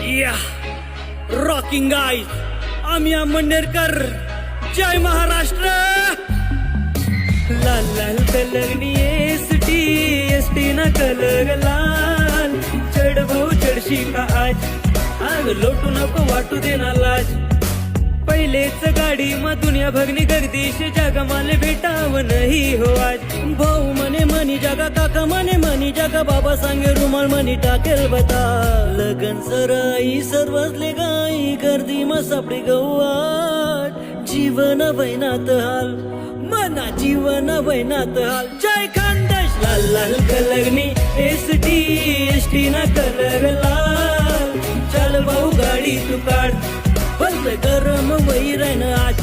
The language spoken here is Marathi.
या रॉकिंग गाईज, आम्ही आंबेडकर, जय महाराष्ट्र. लाल लाल कलगनी एसटी, एसटी ना कलग लाल. चढ भाऊ चढशी का आज, आग लोटू नको वाटू दे ना लाज. पहिलेच गाडी मा दुनिया भगनी गर्दीश, जागा माले भेटाव नाही हो आज. भाऊ मने मनी जागा, काका मने मनी जागा, बाबा सांगे रुमाल मनी टाकेल बता. लगन सराई सर्वजले गाई, गर्दी मा सापडी गवाट. जीवन वैनात हाल, मना जीवन वैनात हाल. जय खानदेश. लाल लाल कलगनी एसटी, एसटी ना कलर लाल. चल भाऊ गाडी तू काढ, भलत गरम वैरण आज.